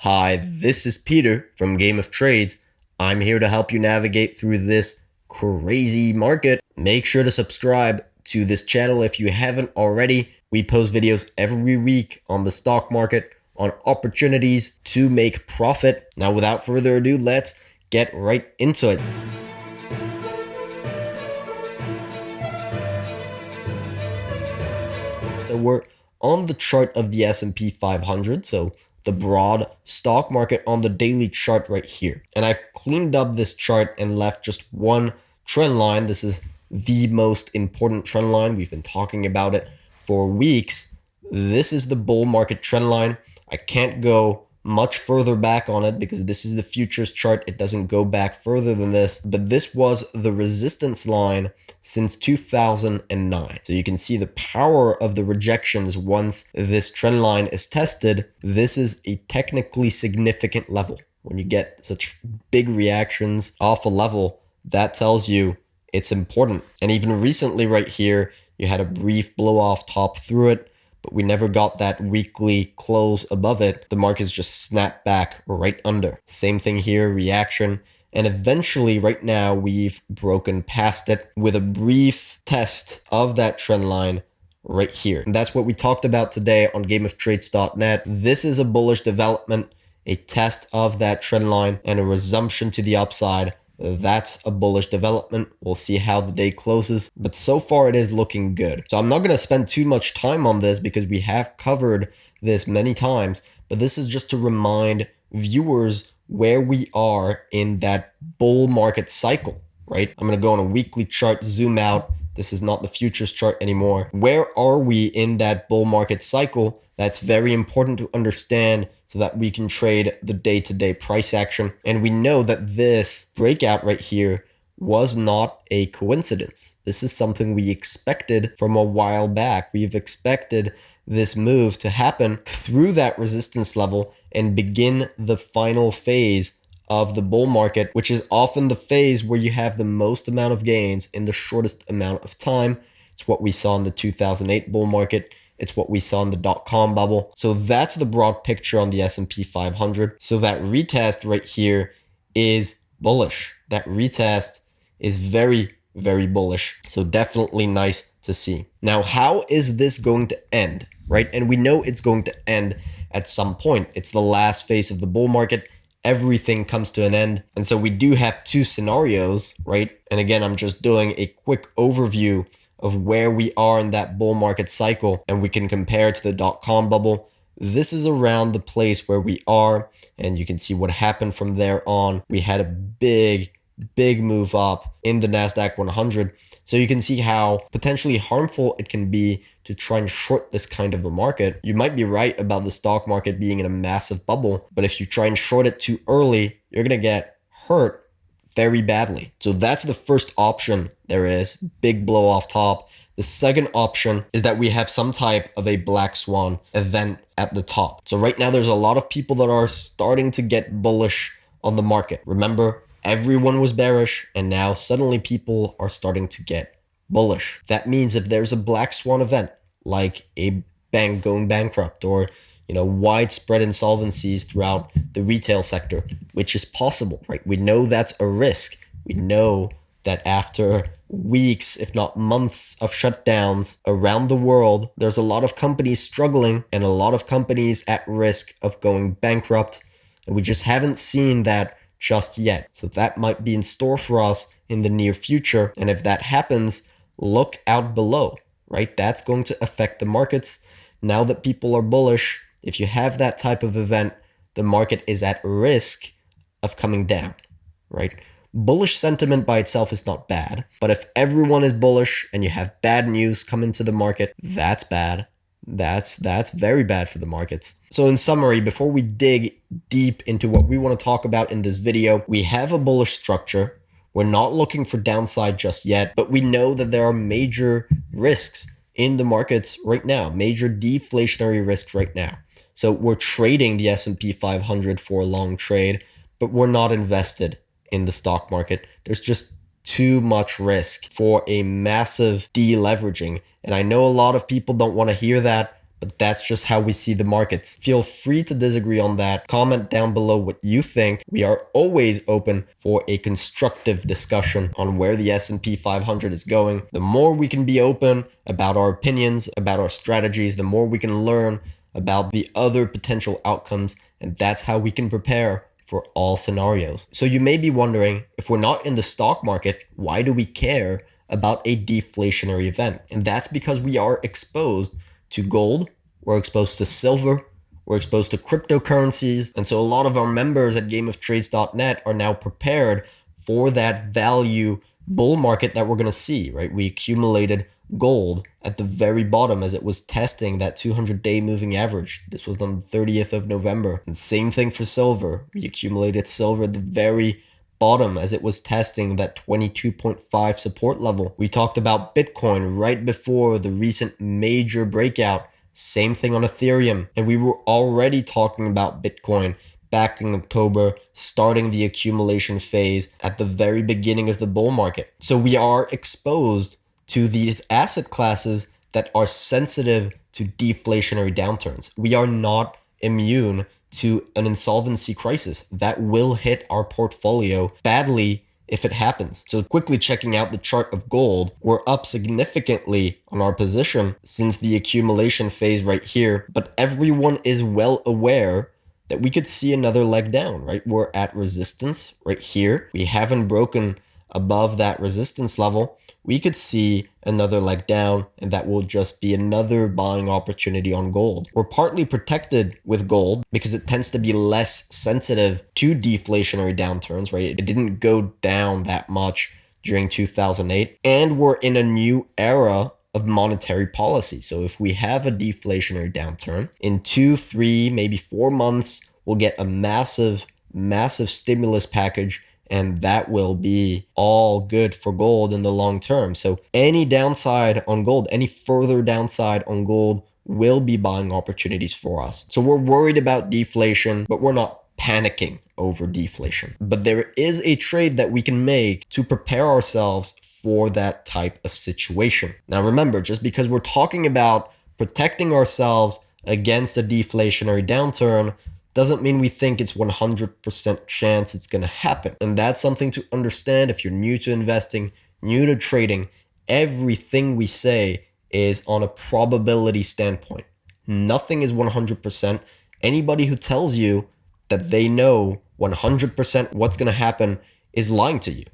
Hi, this is Peter from Game of Trades. I'm here to help you navigate through this crazy market. Make sure to subscribe to this channel if you haven't already. We post videos every week on the stock market, on opportunities to make profit. Now, without further ado, let's get right into it. So we're on the chart of the S&P 500, so the broad stock market on the daily chart right here. And I've cleaned up this chart and left just one trend line. This is the most important trend line. We've been talking about it for weeks. This is the bull market trend line. I can't go much further back on it because this is the futures chart. It doesn't go back further than this, but this was the resistance line since 2009. So you can see the power of the rejections once this trend line is tested. This is a technically significant level. When you get such big reactions off a level, that tells you it's important. And even recently right here, you had a brief blow off top through it, but we never got that weekly close above it. The market's just snapped back right under. Same thing here, reaction. And eventually right now we've broken past it with a brief test of that trend line right here. And that's what we talked about today on gameoftrades.net. This is a bullish development, a test of that trend line and a resumption to the upside. That's a bullish development. We'll see how the day closes, but so far it is looking good. So I'm not going to spend too much time on this because we have covered this many times, but this is just to remind viewers where we are in that bull market cycle, right? I'm going to go on a weekly chart, zoom out. This is not the futures chart anymore. Where are we in that bull market cycle? That's very important to understand so that we can trade the day-to-day price action. And we know that this breakout right here was not a coincidence. This is something we expected from a while back. We've expected this move to happen through that resistance level and begin the final phase of the bull market, which is often the phase where you have the most amount of gains in the shortest amount of time. It's what we saw in the 2008 bull market. It's what we saw in the dot-com bubble. So that's the broad picture on the S&P 500. So that retest right here is bullish. That retest is very, very bullish. So definitely nice to see. Now, how is this going to end, right? And we know it's going to end at some point. It's the last phase of the bull market. Everything comes to an end. And so we do have two scenarios, right? And again, I'm just doing a quick overview of where we are in that bull market cycle, and we can compare to the dot-com bubble. This is around the place where we are, and you can see what happened from there on. We had a big move up in the NASDAQ 100. So you can see how potentially harmful it can be to try and short this kind of a market. You might be right about the stock market being in a massive bubble, but if you try and short it too early, you're going to get hurt very badly. So that's the first option there is, big blow off top. The second option is that we have some type of a black swan event at the top. So right now there's a lot of people that are starting to get bullish on the market. Remember, everyone was bearish and now suddenly people are starting to get bullish. That means if there's a black swan event, like a bank going bankrupt or widespread insolvencies throughout the retail sector, which is possible, right? We know that's a risk. We know that after weeks, if not months of shutdowns around the world, there's a lot of companies struggling and a lot of companies at risk of going bankrupt. And we just haven't seen that just yet. So that might be in store for us in the near future. And if that happens, look out below, right? That's going to affect the markets. Now that people are bullish, if you have that type of event, the market is at risk of coming down, right? Bullish sentiment by itself is not bad, but if everyone is bullish and you have bad news come into the market, that's bad. That's very bad for the markets. So in summary, before we dig deep into what we want to talk about in this video, we have a bullish structure. We're not looking for downside just yet, but we know that there are major risks in the markets right now, major deflationary risks right now. So we're trading the S&P 500 for a long trade, but we're not invested in the stock market. There's just too much risk for a massive deleveraging. And I know a lot of people don't want to hear that, but that's just how we see the markets. Feel free to disagree on that. Comment down below what you think. We are always open for a constructive discussion on where the S&P 500 is going. The more we can be open about our opinions, about our strategies, the more we can learn about the other potential outcomes, and that's how we can prepare for all scenarios. So you may be wondering, if we're not in the stock market, why do we care about a deflationary event? And that's because we are exposed to gold, we're exposed to silver, we're exposed to cryptocurrencies. And so a lot of our members at gameoftrades.net are now prepared for that value bull market that we're going to see, right? We accumulated gold at the very bottom as it was testing that 200-day moving average. This was on the 30th of November. And same thing for silver. We accumulated silver at the very bottom as it was testing that 22.5 support level. We talked about Bitcoin right before the recent major breakout. Same thing on Ethereum. And we were already talking about Bitcoin back in October, starting the accumulation phase at the very beginning of the bull market. So we are exposed to these asset classes that are sensitive to deflationary downturns. We are not immune to an insolvency crisis that will hit our portfolio badly if it happens. So quickly checking out the chart of gold, we're up significantly on our position since the accumulation phase right here, but everyone is well aware that we could see another leg down, right? We're at resistance right here. We haven't broken above that resistance level. We could see another leg down, and that will just be another buying opportunity on gold. We're partly protected with gold because it tends to be less sensitive to deflationary downturns, right? It didn't go down that much during 2008, and we're in a new era of monetary policy. So if we have a deflationary downturn in 2, 3, maybe 4 months, we'll get a massive stimulus package, and that will be all good for gold in the long term. So any downside on gold, any further downside on gold will be buying opportunities for us. So we're worried about deflation, but we're not panicking over deflation. But there is a trade that we can make to prepare ourselves for that type of situation. Now remember, just because we're talking about protecting ourselves against a deflationary downturn doesn't mean we think it's 100% chance it's going to happen. And that's something to understand if you're new to investing, new to trading. Everything we say is on a probability standpoint. Nothing is 100%. Anybody who tells you that they know 100% what's going to happen is lying to you,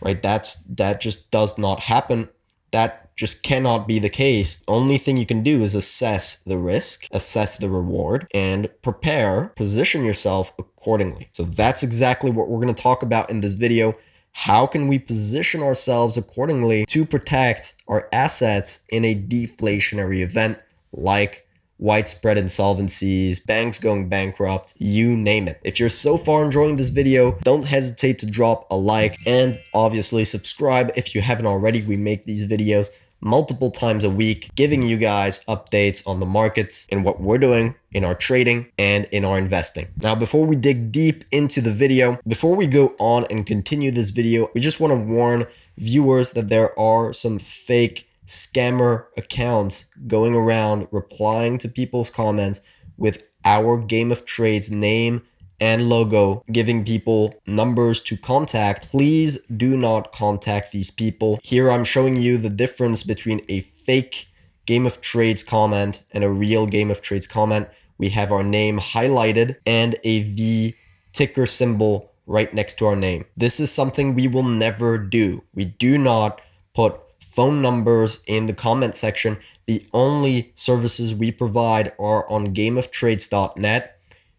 right? That just does not happen. That just cannot be the case. Only thing you can do is assess the risk, assess the reward, and position yourself accordingly. So that's exactly what we're going to talk about in this video. How can we position ourselves accordingly to protect our assets in a deflationary event like widespread insolvencies, banks going bankrupt, you name it. If you're so far enjoying this video, don't hesitate to drop a like and obviously subscribe if you haven't already. We make these videos multiple times a week, giving you guys updates on the markets and what we're doing in our trading and in our investing. Now, before we dig deep into the video, before we go on and continue this video, we just want to warn viewers that there are some fake scammer accounts going around replying to people's comments with our Game of Trades name and logo, giving people numbers to contact. Please do not contact these people. Here I'm showing you the difference between a fake Game of Trades comment and a real Game of Trades comment. We have our name highlighted and a V ticker symbol right next to our name. This is something we will never do. We do not put phone numbers in the comment section. The only services we provide are on gameoftrades.net.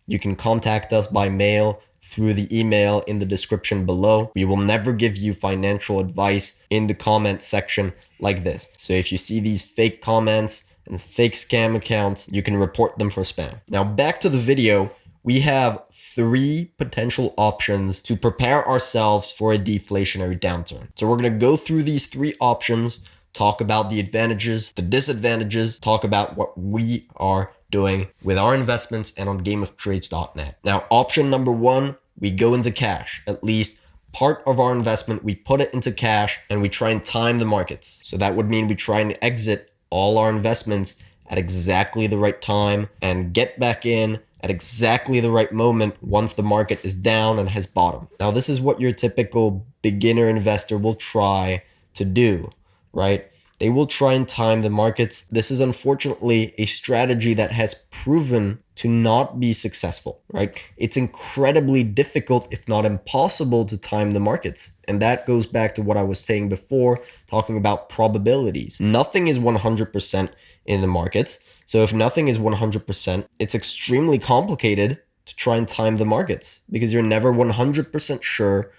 You can contact us by mail through the email in the description below. We will never give you financial advice in the comment section like this. So if you see these fake comments and fake scam accounts, you can report them for spam. Now back to the video. We have 3 potential options to prepare ourselves for a deflationary downturn. So we're going to go through these 3 options, talk about the advantages, the disadvantages, talk about what we are doing with our investments and on gameoftrades.net. Now, option number 1, we go into cash. At least part of our investment, we put it into cash and we try and time the markets. So that would mean we try and exit all our investments at exactly the right time and get back in at exactly the right moment once the market is down and has bottomed. Now, this is what your typical beginner investor will try to do, right? They will try and time the markets. This is unfortunately a strategy that has proven to not be successful, right? It's incredibly difficult, if not impossible, to time the markets. And that goes back to what I was saying before, talking about probabilities. Nothing is 100% in the markets. So if nothing is 100%, it's extremely complicated to try and time the markets because you're never 100% sure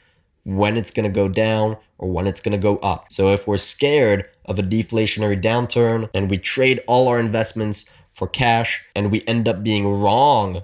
when it's going to go down or when it's going to go up. So if we're scared of a deflationary downturn and we trade all our investments for cash and we end up being wrong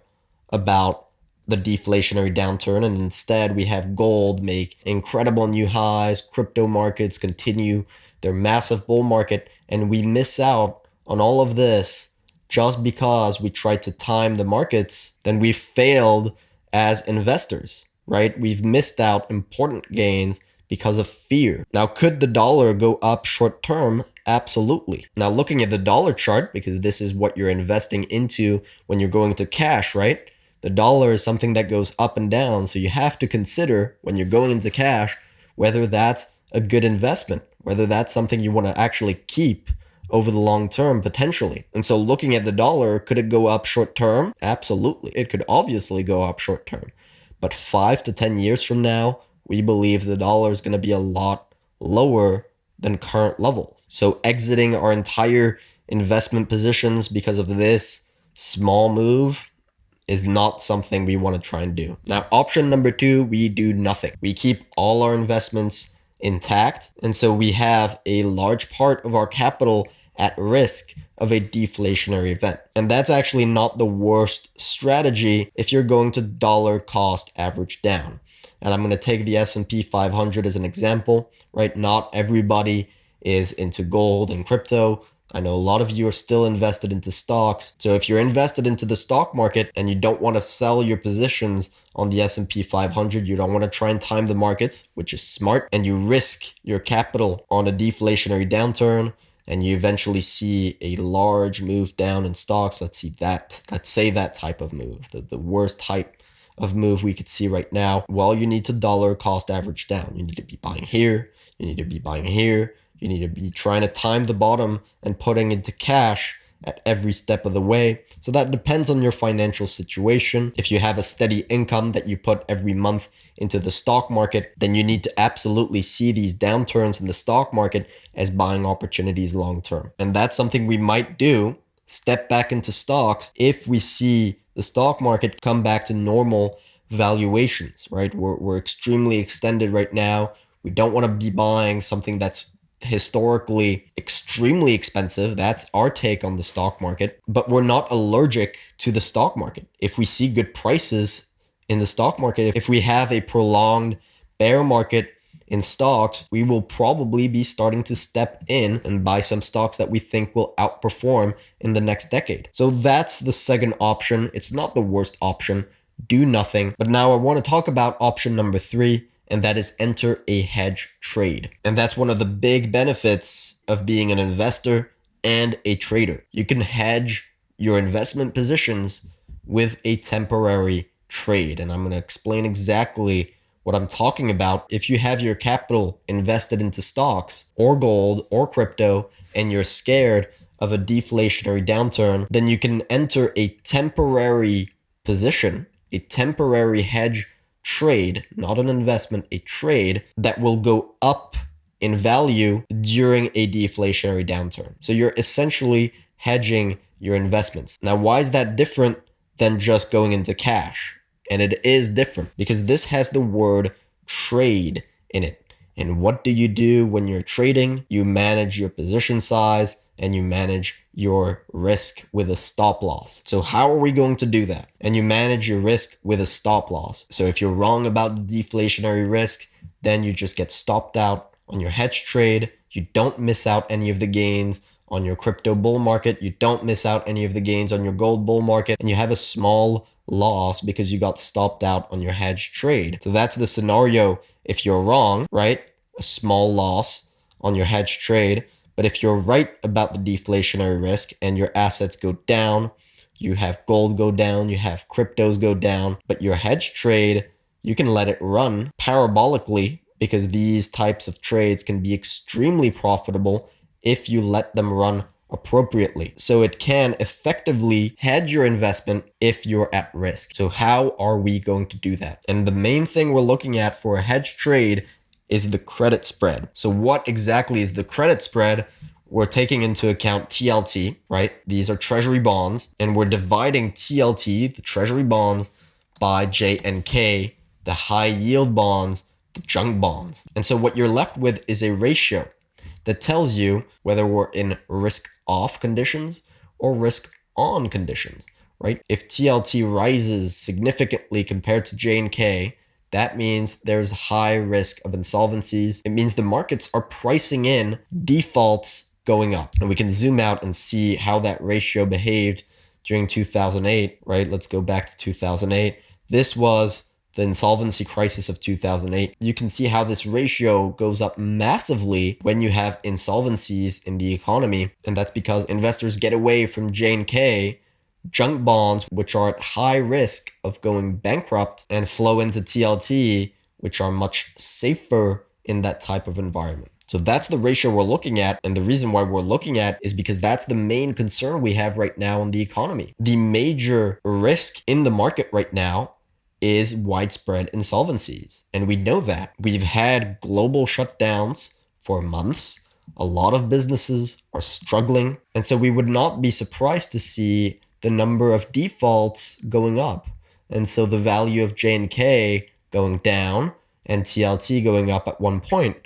about the deflationary downturn, and instead we have gold make incredible new highs, crypto markets continue their massive bull market, and we miss out on all of this just because we tried to time the markets, then we failed as investors, right? We've missed out important gains because of fear. Now, could the dollar go up short term? Absolutely. Now, looking at the dollar chart, because this is what you're investing into when you're going to cash, right? The dollar is something that goes up and down. So you have to consider when you're going into cash, whether that's a good investment, whether that's something you want to actually keep over the long term potentially. And so looking at the dollar, could it go up short term? Absolutely. It could obviously go up short term. But 5 to 10 years from now, we believe the dollar is going to be a lot lower than current levels. So exiting our entire investment positions because of this small move is not something we want to try and do. Now, option number 2, we do nothing. We keep all our investments intact. And so we have a large part of our capital at risk of a deflationary event. And that's actually not the worst strategy if you're going to dollar cost average down. And I'm going to take the S&P 500 as an example, right? Not everybody is into gold and crypto. I know a lot of you are still invested into stocks. So if you're invested into the stock market and you don't want to sell your positions on the S&P 500, you don't want to try and time the markets, which is smart, and you risk your capital on a deflationary downturn, and you eventually see a large move down in stocks. Let's say that type of move, the worst type of move we could see right now. Well, you need to dollar cost average down. You need to be buying here. You need to be buying here. You need to be trying to time the bottom and putting into cash at every step of the way. So that depends on your financial situation. If you have a steady income that you put every month into the stock market, then you need to absolutely see these downturns in the stock market as buying opportunities long term. And that's something we might do, step back into stocks if we see the stock market come back to normal valuations, right? We're extremely extended right now. We don't want to be buying something that's historically extremely expensive. That's our take on the stock market, but we're not allergic to the stock market. If we see good prices in the stock market, if we have a prolonged bear market in stocks, we will probably be starting to step in and buy some stocks that we think will outperform in the next decade. So that's the second option. It's not the worst option. Do nothing. But now I want to talk about option number 3, and that is enter a hedge trade. And that's one of the big benefits of being an investor and a trader. You can hedge your investment positions with a temporary trade. And I'm going to explain exactly what I'm talking about. If you have your capital invested into stocks or gold or crypto and you're scared of a deflationary downturn, then you can enter a temporary position, a temporary hedge trade, not an investment, a trade that will go up in value during a deflationary downturn. So you're essentially hedging your investments. Now, why is that different than just going into cash? And it is different because this has the word trade in it. And what do you do when you're trading? You manage your position size and you manage your risk with a stop loss. So how are we going to do that? And you manage your risk with a stop loss. So if you're wrong about the deflationary risk, then you just get stopped out on your hedge trade. You don't miss out any of the gains on your crypto bull market. You don't miss out any of the gains on your gold bull market. And you have a small loss because you got stopped out on your hedge trade. So that's the scenario if you're wrong, right? A small loss on your hedge trade. But if you're right about the deflationary risk and your assets go down, you have gold go down, you have cryptos go down, but your hedge trade, you can let it run parabolically, because these types of trades can be extremely profitable if you let them run appropriately. So it can effectively hedge your investment if you're at risk. So how are we going to do that? And the main thing we're looking at for a hedge trade is the credit spread. So what exactly is the credit spread? We're taking into account TLT, right? These are treasury bonds, and we're dividing TLT, the treasury bonds, by JNK, the high yield bonds, the junk bonds. And so what you're left with is a ratio that tells you whether we're in risk off conditions or risk on conditions, right? If TLT rises significantly compared to JNK, that means there's high risk of insolvencies. It means the markets are pricing in defaults going up. And we can zoom out and see how that ratio behaved during 2008, right? Let's go back to 2008. This was the insolvency crisis of 2008. You can see how this ratio goes up massively when you have insolvencies in the economy. And that's because investors get away from JNK, junk bonds, which are at high risk of going bankrupt, and flow into TLT, which are much safer in that type of environment. So that's the ratio we're looking at. And the reason why we're looking at is because that's the main concern we have right now in the economy. The major risk in the market right now is widespread insolvencies. And we know that. We've had global shutdowns for months. A lot of businesses are struggling. And so we would not be surprised to see the number of defaults going up. And so the value of JNK going down and TLT going up at one point.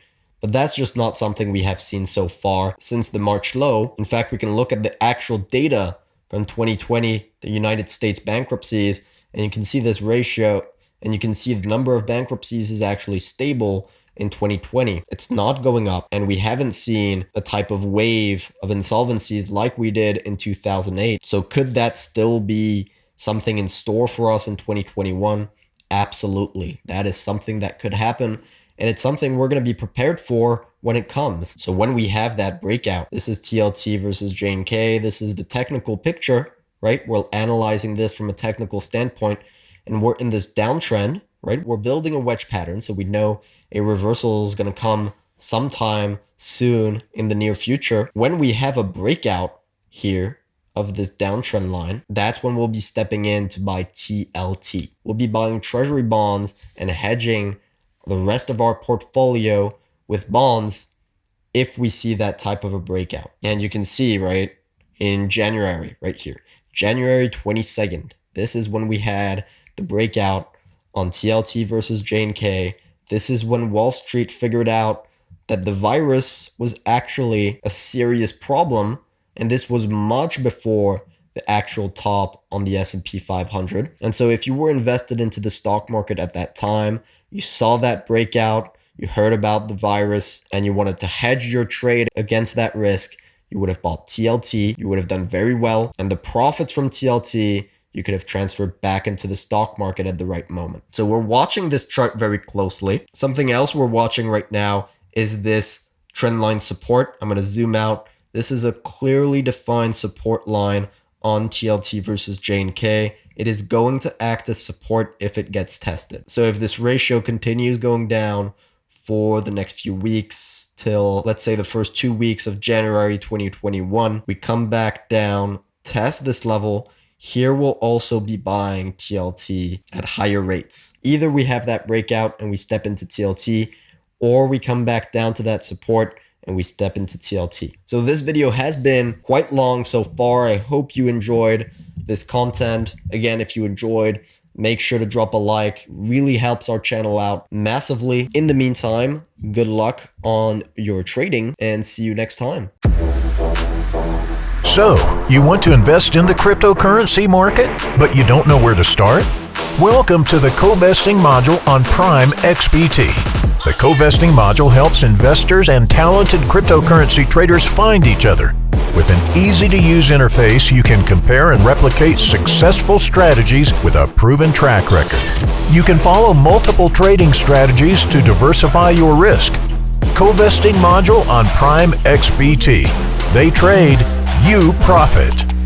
But that's just not something we have seen so far since the March low. In fact, we can look at the actual data from 2020, the United States bankruptcies, and you can see this ratio, and you can see the number of bankruptcies is actually stable in 2020. It's not going up, and we haven't seen a type of wave of insolvencies like we did in 2008. So could that still be something in store for us in 2021? Absolutely. That is something that could happen, and it's something we're going to be prepared for when it comes. So when we have that breakout, this is TLT versus JNK. This is the technical picture, right? We're analyzing this from a technical standpoint, and we're in this downtrend, right? We're building a wedge pattern, so we know a reversal is going to come sometime soon in the near future. When we have a breakout here of this downtrend line, that's when we'll be stepping in to buy TLT. We'll be buying treasury bonds and hedging the rest of our portfolio with bonds if we see that type of a breakout. And you can see, right, in January, right here, January 22nd, this is when we had the breakout on TLT versus JNK. This is when Wall Street figured out that the virus was actually a serious problem, and this was much before the actual top on the S&P 500. And so if you were invested into the stock market at that time, you saw that breakout, you heard about the virus, and you wanted to hedge your trade against that risk, you would have bought TLT, you would have done very well, and the profits from TLT you could have transferred back into the stock market at the right moment. So we're watching this chart very closely. Something else we're watching right now is this trend line support. I'm going to zoom out. This is a clearly defined support line on TLT versus JNK. It is going to act as support if it gets tested. So if this ratio continues going down for the next few weeks till, let's say, the first 2 weeks of January 2021, we come back down, test this level. Here we'll also be buying TLT at higher rates. Either we have that breakout and we step into TLT, or we come back down to that support and we step into TLT. So this video has been quite long so far. I hope you enjoyed this content. Again, if you enjoyed, make sure to drop a like. Really helps our channel out massively. In the meantime, good luck on your trading and see you next time. So, you want to invest in the cryptocurrency market, but you don't know where to start? Welcome to the Covesting module on PrimeXBT. The Covesting module helps investors and talented cryptocurrency traders find each other. With an easy-to-use interface, you can compare and replicate successful strategies with a proven track record. You can follow multiple trading strategies to diversify your risk. Covesting module on PrimeXBT. They trade, you profit.